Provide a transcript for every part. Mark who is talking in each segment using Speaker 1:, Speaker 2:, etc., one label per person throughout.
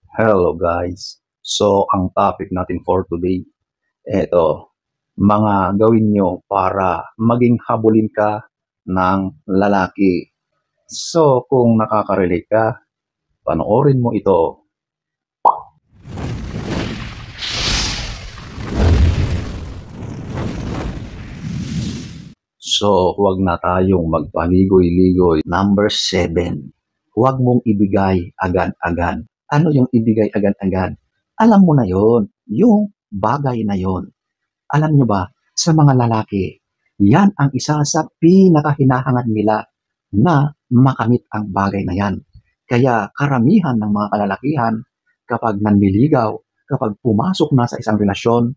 Speaker 1: Hello guys. So, ang topic natin for today, eto, mga gawin nyo para maging habulin ka ng lalaki. So, kung nakaka-relate ka, panoorin mo ito. So, huwag na tayong magpaligoy-ligoy. Number 7, huwag mong ibigay agad-agad. Ano yung ibigay agad-agad? Alam mo na yon, yung bagay na yon. Alam nyo ba, sa mga lalaki, yan ang isa sa pinakahinahangad nila na makamit ang bagay na yan. Kaya karamihan ng mga kalalakihan, kapag nanliligaw, kapag pumasok na sa isang relasyon,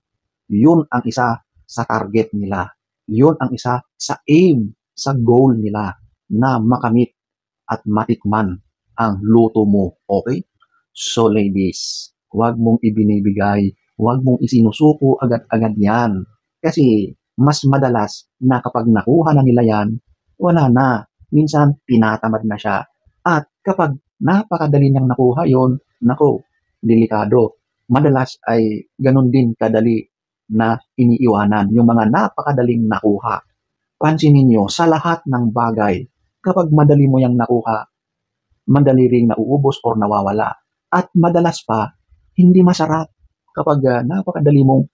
Speaker 1: yun ang isa sa target nila. Yun ang isa sa aim, sa goal nila na makamit at matikman ang luto mo. Okay? So ladies, huwag mong ibinibigay, huwag mong isinusuko agad-agad yan. Kasi mas madalas na kapag nakuha na nila yan, wala na. Minsan, tinatamad na siya. At kapag napakadali niyang nakuha yon, nako, delikado. Madalas ay ganun din kadali na iniiwanan yung mga napakadaling nakuha. Pansinin niyo, sa lahat ng bagay, kapag madali mo yang nakuha, madali ring nauubos or nawawala. At madalas pa, hindi masarap kapag napakadali mong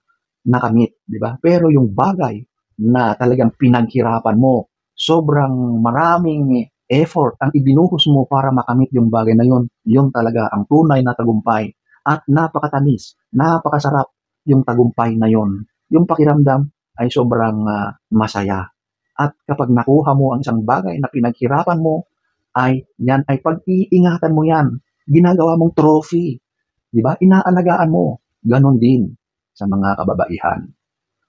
Speaker 1: nakamit, di ba? Pero yung bagay na talagang pinaghirapan mo, sobrang maraming effort ang ibinuhos mo para makamit yung bagay na yun talaga ang tunay na tagumpay. At napakatamis, napakasarap yung tagumpay na yun. Yung pakiramdam ay sobrang masaya. At kapag nakuha mo ang isang bagay na pinaghirapan mo, ay yan ay pag-iingatan mo yan. Ginagawa mong trophy. Di ba? Inaalagaan mo. Ganon din sa mga kababaihan.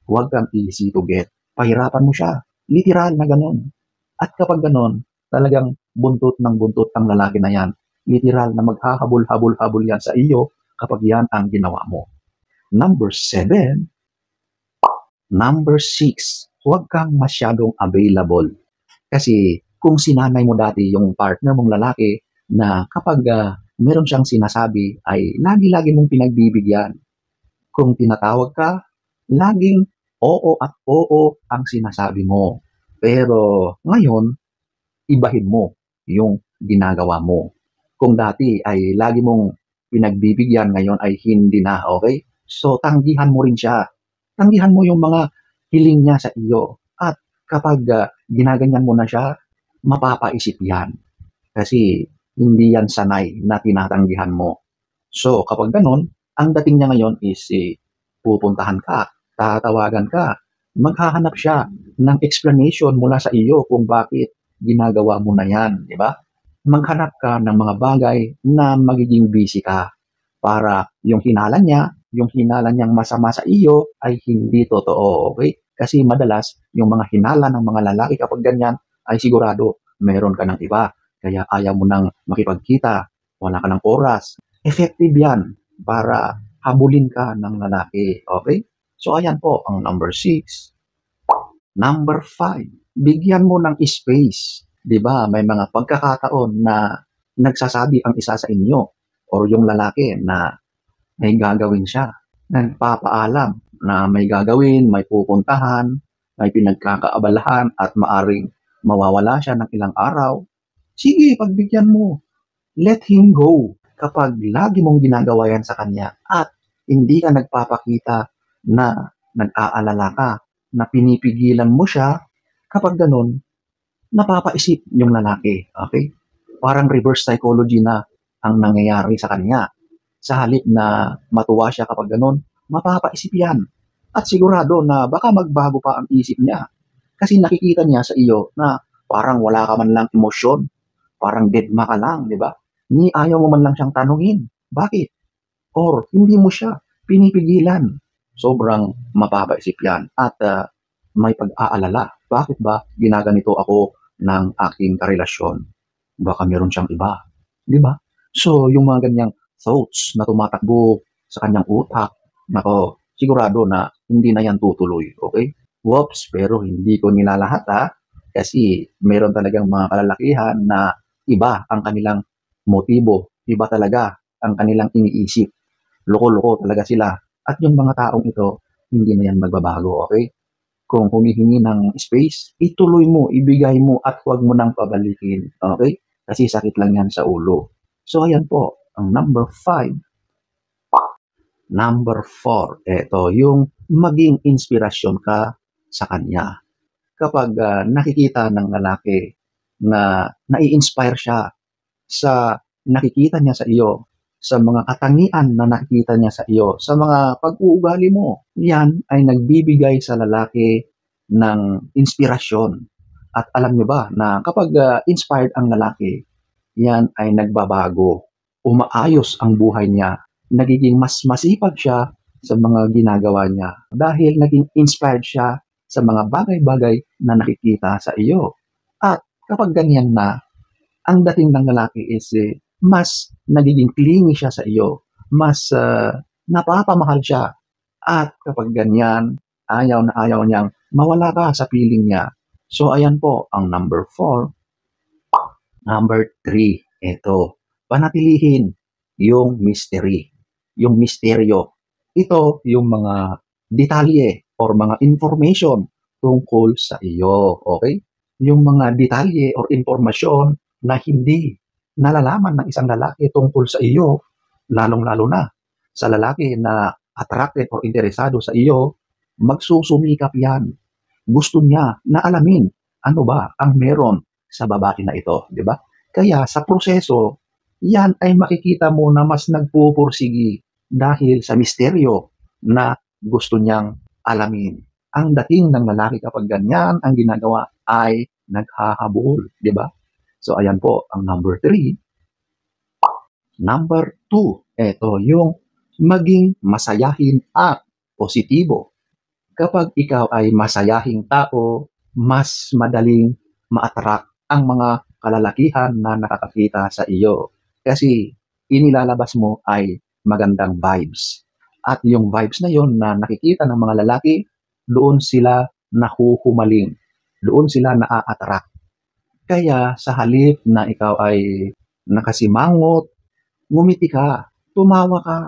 Speaker 1: Huwag kang easy to get. Pahirapan mo siya. Literal na ganon. At kapag ganon, talagang buntot ng buntot ang lalaki na yan. Literal na maghahabol-habol-habol yan sa iyo kapag yan ang ginawa mo. Number 7, Number 6, huwag kang masyadong available. Kasi kung sinanay mo dati yung partner mong lalaki na kapag meron siyang sinasabi ay lagi-lagi mong pinagbibigyan. Kung tinatawag ka, laging oo at oo ang sinasabi mo. Pero ngayon, ibahin mo yung ginagawa mo. Kung dati ay lagi mong pinagbibigyan, ngayon ay hindi na, okay? So, tanggihan mo rin siya. Tanggihan mo yung mga hiling niya sa iyo. At kapag ginaganyan mo na siya, mapapaisip yan. Kasi hindi yan sanay na tinatanggihan mo. So, kapag ganun, ang dating niya ngayon is pupuntahan ka, tatawagan ka, maghahanap siya ng explanation mula sa iyo kung bakit ginagawa mo na yan, di ba? Maghanap ka ng mga bagay na magiging busy ka para yung hinala niyang masama sa iyo ay hindi totoo, okay? Kasi madalas, yung mga hinala ng mga lalaki kapag ganyan ay sigurado meron ka ng iba. Kaya ayaw mo nang makipagkita, wala ka ng oras. Effective yan para habulin ka ng lalaki, okay? So ayan po ang number 6. Number 5, bigyan mo ng space. 'Di ba? May mga pagkakataon na nagsasabi ang isa sa inyo or yung lalaki na may gagawin siya. Nagpapaalam na may gagawin, may pupuntahan, may pinagkakaabalahan at maaring mawawala siya ng ilang araw. Sige, pagbigyan mo. Let him go. Kapag lagi mong ginagawa yan sa kanya at hindi ka nagpapakita na nag-aalala ka, na pinipigilan mo siya, kapag ganun, napapaisip yung lalaki. Okay? Parang reverse psychology na ang nangyayari sa kanya. Sa halip na matuwa siya kapag ganun, mapapaisip yan. At sigurado na baka magbago pa ang isip niya. Kasi nakikita niya sa iyo na parang wala ka man lang emosyon, parang deadma ka lang, di ba? Ni ayaw mo man lang siyang tanungin. Bakit? Or hindi mo siya pinipigilan. Sobrang mapapaisip yan. At may pag-aalala. Bakit ba ginaganito ako ng aking karelasyon? Baka meron siyang iba. Di ba? So, yung mga ganyang thoughts na tumatakbo sa kanyang utak, nako, sigurado na hindi na yan tutuloy. Okay? Whoops, pero hindi ko nilalahat ha. Kasi meron talagang mga kalalakihan na iba ang kanilang motibo. Iba talaga ang kanilang iniisip. Loko-loko talaga sila. At yung mga taong ito, hindi na yan magbabago, okay? Kung humihingi ng space, ituloy mo, ibigay mo at huwag mo nang pabalikin, okay? Kasi sakit lang yan sa ulo. So ayan po, ang number 5. Number 4, ito yung maging inspirasyon ka sa kanya. Kapag nakikita ng lalaki na nai-inspire siya sa nakikita niya sa iyo, sa mga katangian na nakikita niya sa iyo, sa mga pag-uugali mo, yan ay nagbibigay sa lalaki ng inspirasyon. At alam niyo ba na kapag inspired ang lalaki, yan ay nagbabago, umaayos ang buhay niya, nagiging mas masipag siya sa mga ginagawa niya dahil naging inspired siya sa mga bagay-bagay na nakikita sa iyo. At kapag ganyan na, ang dating ng lalaki is mas nagiging clingy siya sa iyo, mas napapamahal siya. At kapag ganyan, ayaw na ayaw niyang mawala ka sa piling niya. So ayan po ang number 4. Number 3, ito, panatilihin yung mystery, yung misteryo. Ito yung mga detalye or mga information tungkol sa iyo, okay? Yung mga detalye or informasyon na hindi nalalaman ng isang lalaki tungkol sa iyo, lalong-lalo na sa lalaki na attracted or interesado sa iyo, magsusumikap yan. Gusto niya na alamin ano ba ang meron sa babae na ito, di ba? Kaya sa proseso, yan ay makikita mo na mas nagpupursigi dahil sa misteryo na gusto niyang alamin. Ang dating ng lalaki kapag ganyan ang ginagawa ay naghahabol, di ba? So ayan po ang number 3. Number 2, ito yung maging masayahin at positibo. Kapag ikaw ay masayahing tao, mas madaling ma-attract ang mga kalalakihan na nakakakita sa iyo. Kasi inilalabas mo ay magandang vibes. At yung vibes na yon na nakikita ng mga lalaki, doon sila nahuhumaling. Doon sila na-attract. Kaya sa halip na ikaw ay nakasimangot, ngumiti ka, tumawa ka.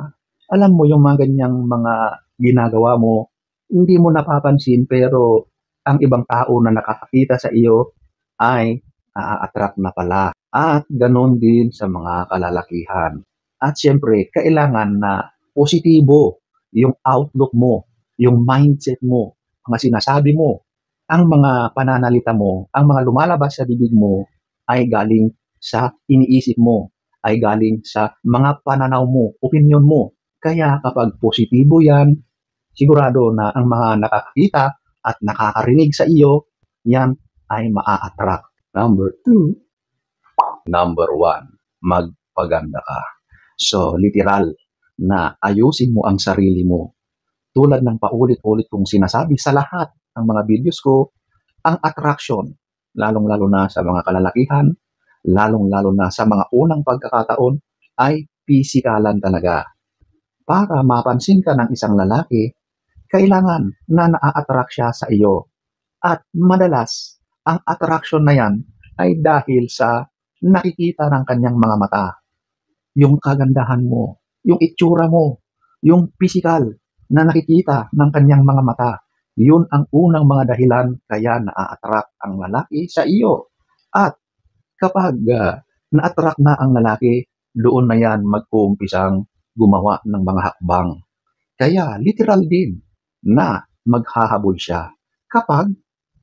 Speaker 1: Alam mo yung mga ganyang mga ginagawa mo, hindi mo napapansin pero ang ibang tao na nakakakita sa iyo ay a-attract na pala. At ganon din sa mga kalalakihan. At syempre, kailangan na positibo yung outlook mo, yung mindset mo, mga sinasabi mo, ang mga pananalita mo, ang mga lumalabas sa bibig mo ay galing sa iniisip mo, ay galing sa mga pananaw mo, opinion mo. Kaya kapag positibo yan, sigurado na ang mga nakakita at nakakarinig sa iyo, yan ay maa-attract. Number 2. Number 1, magpaganda ka. So, literal na ayusin mo ang sarili mo. Tulad ng paulit-ulit kong sinasabi sa lahat ng mga videos ko, ang attraction, lalong-lalo na sa mga kalalakihan, lalong-lalo na sa mga unang pagkakataon, ay pisikalan talaga. Para mapansin ka ng isang lalaki, kailangan na naa-attract siya sa iyo. At madalas, ang attraction na yan ay dahil sa nakikita ng kanyang mga mata. Yung kagandahan mo, yung itsura mo, yung physical na nakikita ng kanyang mga mata. Yun ang unang mga dahilan kaya na-attract ang lalaki sa iyo. At kapag na-attract na ang lalaki, doon na yan mag-uumpisang gumawa ng mga hakbang. Kaya literal din na maghahabol siya kapag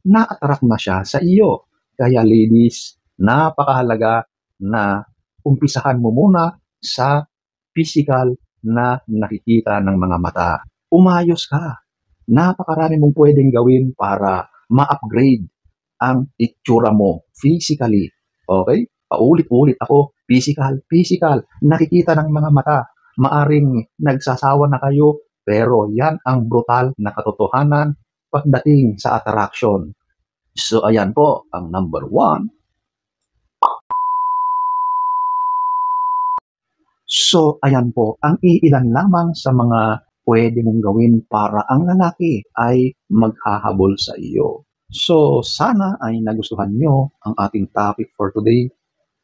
Speaker 1: na-attract na siya sa iyo. Kaya ladies, napakahalaga na umpisahan mo muna sa physical na nakikita ng mga mata. Umayos ka. Napakarami mong pwedeng gawin para ma-upgrade ang itsura mo physically. Okay? Paulit-ulit ako, physical. Nakikita ng mga mata. Maaring nagsasawa na kayo, pero yan ang brutal na katotohanan pagdating sa attraction. So ayan po ang number 1. So ayan po ang iilan lamang sa mga pwede mong gawin para ang lalaki ay maghahabol sa iyo. So sana ay nagustuhan nyo ang ating topic for today.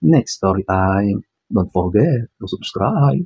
Speaker 1: Next story time. Don't forget to subscribe.